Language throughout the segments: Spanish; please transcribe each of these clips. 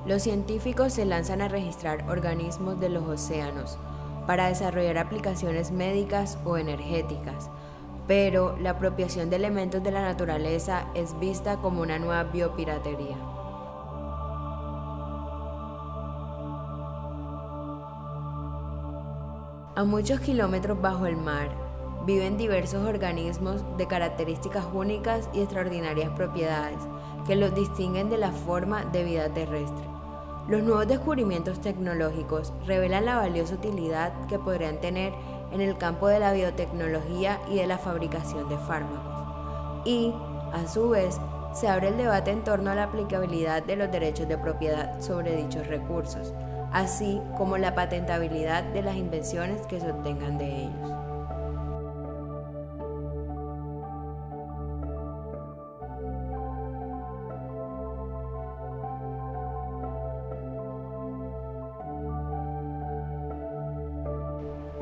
Los científicos se lanzan a registrar organismos de los océanos para desarrollar aplicaciones médicas o energéticas, pero la apropiación de elementos de la naturaleza es vista como una nueva biopiratería. A muchos kilómetros bajo el mar, viven diversos organismos de características únicas y extraordinarias propiedades que los distinguen de la forma de vida terrestre. Los nuevos descubrimientos tecnológicos revelan la valiosa utilidad que podrían tener en el campo de la biotecnología y de la fabricación de fármacos. Y, a su vez, se abre el debate en torno a la aplicabilidad de los derechos de propiedad sobre dichos recursos, así como la patentabilidad de las invenciones que se obtengan de ellos.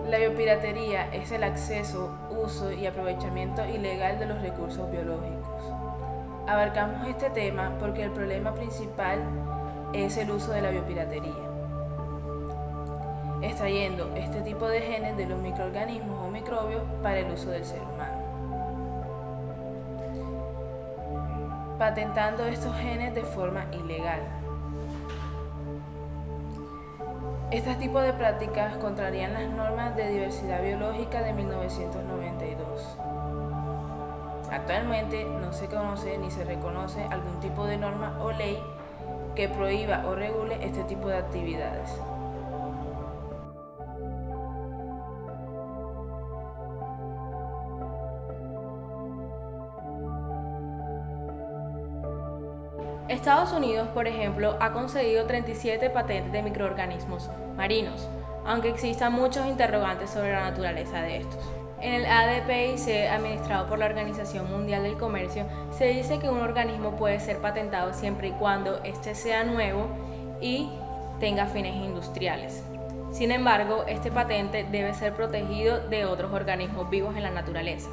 La biopiratería es el acceso, uso y aprovechamiento ilegal de los recursos biológicos. Abarcamos este tema porque el problema principal es el uso de la biopiratería, extrayendo este tipo de genes de los microorganismos o microbios para el uso del ser humano, patentando estos genes de forma ilegal. Este tipo de prácticas contrarían las normas de diversidad biológica de 1992. Actualmente no se conoce ni se reconoce algún tipo de norma o ley que prohíba o regule este tipo de actividades. Estados Unidos, por ejemplo, ha concedido 37 patentes de microorganismos marinos, aunque existan muchos interrogantes sobre la naturaleza de estos. En el ADPIC, administrado por la Organización Mundial del Comercio, se dice que un organismo puede ser patentado siempre y cuando éste sea nuevo y tenga fines industriales. Sin embargo, este patente debe ser protegido de otros organismos vivos en la naturaleza.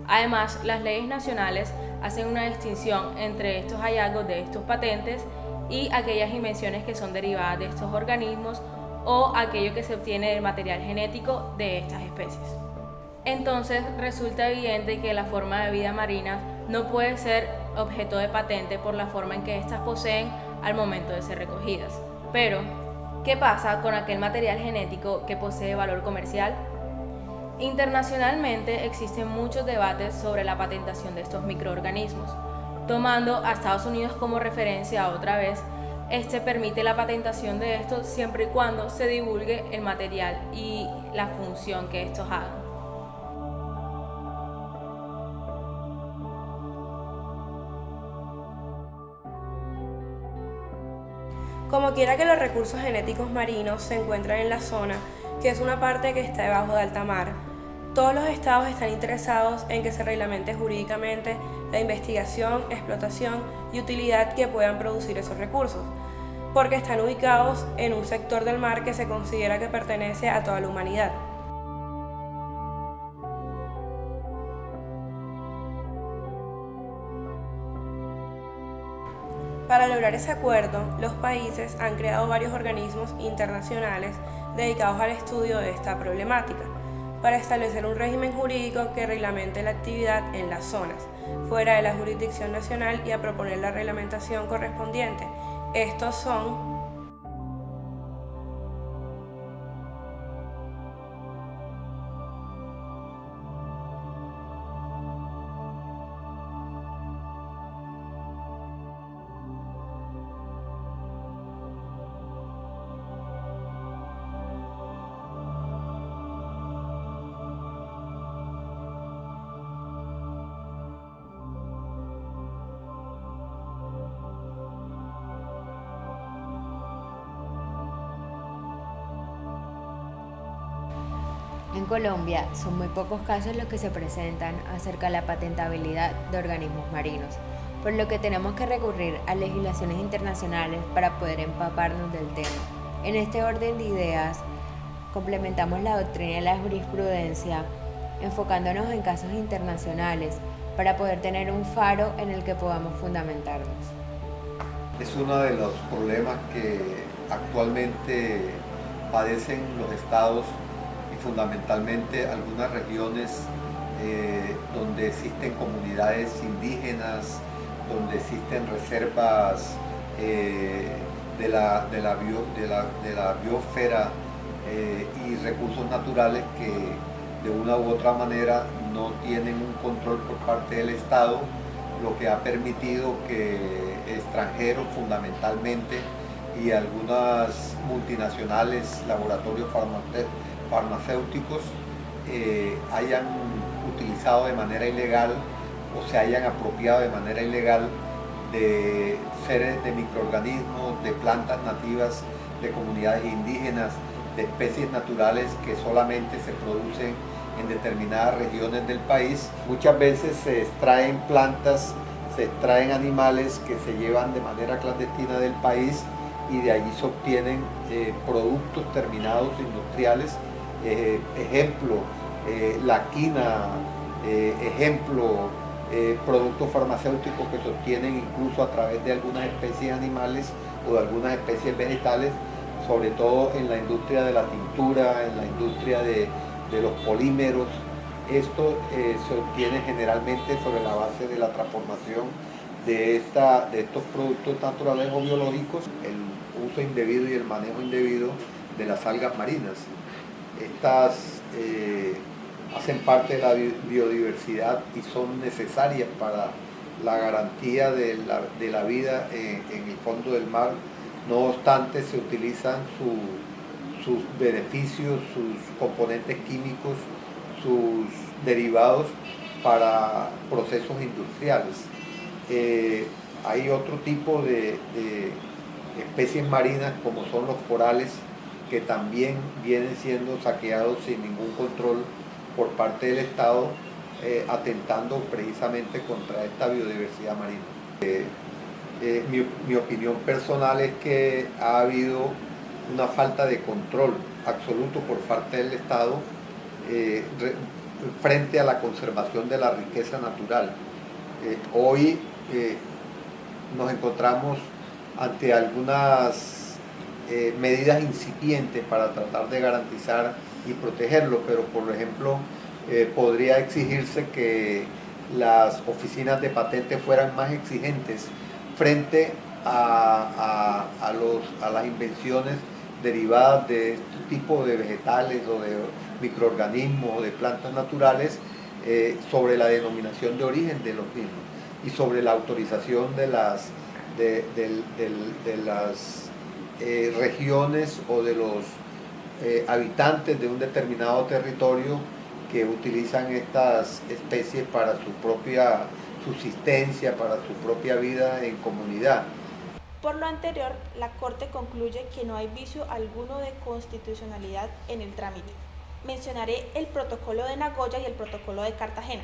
Además, las leyes nacionales hacen una distinción entre estos hallazgos de estos patentes y aquellas invenciones que son derivadas de estos organismos o aquello que se obtiene del material genético de estas especies. Entonces, resulta evidente que la forma de vida marina no puede ser objeto de patente por la forma en que éstas poseen al momento de ser recogidas. Pero, ¿qué pasa con aquel material genético que posee valor comercial? Internacionalmente existen muchos debates sobre la patentación de estos microorganismos. Tomando a Estados Unidos como referencia otra vez, este permite la patentación de estos siempre y cuando se divulgue el material y la función que estos hagan. Como quiera que los recursos genéticos marinos se encuentran en la zona, que es una parte que está debajo de alta mar, todos los estados están interesados en que se reglamente jurídicamente la investigación, explotación y utilidad que puedan producir esos recursos, porque están ubicados en un sector del mar que se considera que pertenece a toda la humanidad. Para lograr ese acuerdo, los países han creado varios organismos internacionales dedicados al estudio de esta problemática, para establecer un régimen jurídico que reglamente la actividad en las zonas, fuera de la jurisdicción nacional y a proponer la reglamentación correspondiente. Estos son En Colombia son muy pocos casos los que se presentan acerca de la patentabilidad de organismos marinos, por lo que tenemos que recurrir a legislaciones internacionales para poder empaparnos del tema. En este orden de ideas, complementamos la doctrina y la jurisprudencia, enfocándonos en casos internacionales para poder tener un faro en el que podamos fundamentarnos. Es uno de los problemas que actualmente padecen los estados y fundamentalmente algunas regiones donde existen comunidades indígenas, donde existen reservas de la biosfera y recursos naturales que de una u otra manera no tienen un control por parte del Estado, lo que ha permitido que extranjeros fundamentalmente y algunas multinacionales, laboratorios farmacéuticos hayan utilizado de manera ilegal o se hayan apropiado de manera ilegal de seres de microorganismos, de plantas nativas, de comunidades indígenas, de especies naturales que solamente se producen en determinadas regiones del país. Muchas veces se extraen plantas, se extraen animales que se llevan de manera clandestina del país y de allí se obtienen productos terminados industriales, ejemplo, la quina, ejemplo, productos farmacéuticos que se obtienen incluso a través de algunas especies animales o de algunas especies vegetales, sobre todo en la industria de la tintura, en la industria de los polímeros. Esto se obtiene generalmente sobre la base de la transformación de estos productos naturales o biológicos, el uso indebido y el manejo indebido de las algas marinas. Estas hacen parte de la biodiversidad y son necesarias para la garantía de la vida en el fondo del mar. No obstante, se utilizan sus beneficios, sus componentes químicos, sus derivados para procesos industriales. Hay otro tipo de especies marinas como son los corales, que también vienen siendo saqueados sin ningún control por parte del Estado, atentando precisamente contra esta biodiversidad marina. Mi opinión personal es que ha habido una falta de control absoluto por parte del Estado frente a la conservación de la riqueza natural. Hoy nos encontramos ante algunas medidas incipientes para tratar de garantizar y protegerlo, pero por ejemplo podría exigirse que las oficinas de patentes fueran más exigentes frente a las invenciones derivadas de este tipo de vegetales o de microorganismos o de plantas naturales, sobre la denominación de origen de los mismos y sobre la autorización de las regiones o de los habitantes de un determinado territorio que utilizan estas especies para su propia subsistencia, para su propia vida en comunidad. Por lo anterior, la Corte concluye que no hay vicio alguno de constitucionalidad en el trámite. Mencionaré el Protocolo de Nagoya y el Protocolo de Cartagena.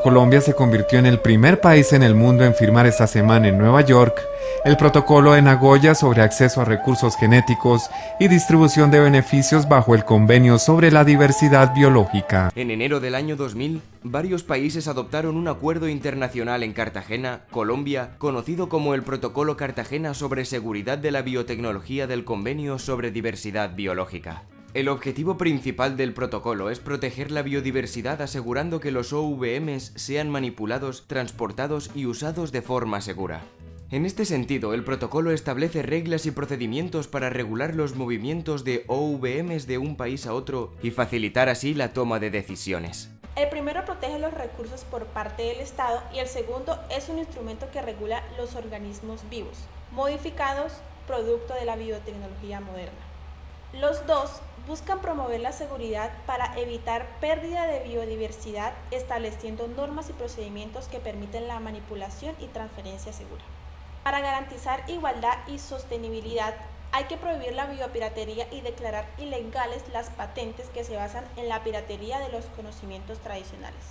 Colombia se convirtió en el primer país en el mundo en firmar esta semana en Nueva York el Protocolo de Nagoya sobre acceso a recursos genéticos y distribución de beneficios bajo el Convenio sobre la Diversidad Biológica. En enero del año 2000, varios países adoptaron un acuerdo internacional en Cartagena, Colombia, conocido como el Protocolo Cartagena sobre seguridad de la biotecnología del Convenio sobre diversidad biológica. El objetivo principal del protocolo es proteger la biodiversidad asegurando que los OVMs sean manipulados, transportados y usados de forma segura. En este sentido, el protocolo establece reglas y procedimientos para regular los movimientos de OVMs de un país a otro y facilitar así la toma de decisiones. El primero protege los recursos por parte del Estado y el segundo es un instrumento que regula los organismos vivos, modificados, producto de la biotecnología moderna. Los dos buscan promover la seguridad para evitar pérdida de biodiversidad, estableciendo normas y procedimientos que permiten la manipulación y transferencia segura. Para garantizar igualdad y sostenibilidad, hay que prohibir la biopiratería y declarar ilegales las patentes que se basan en la piratería de los conocimientos tradicionales.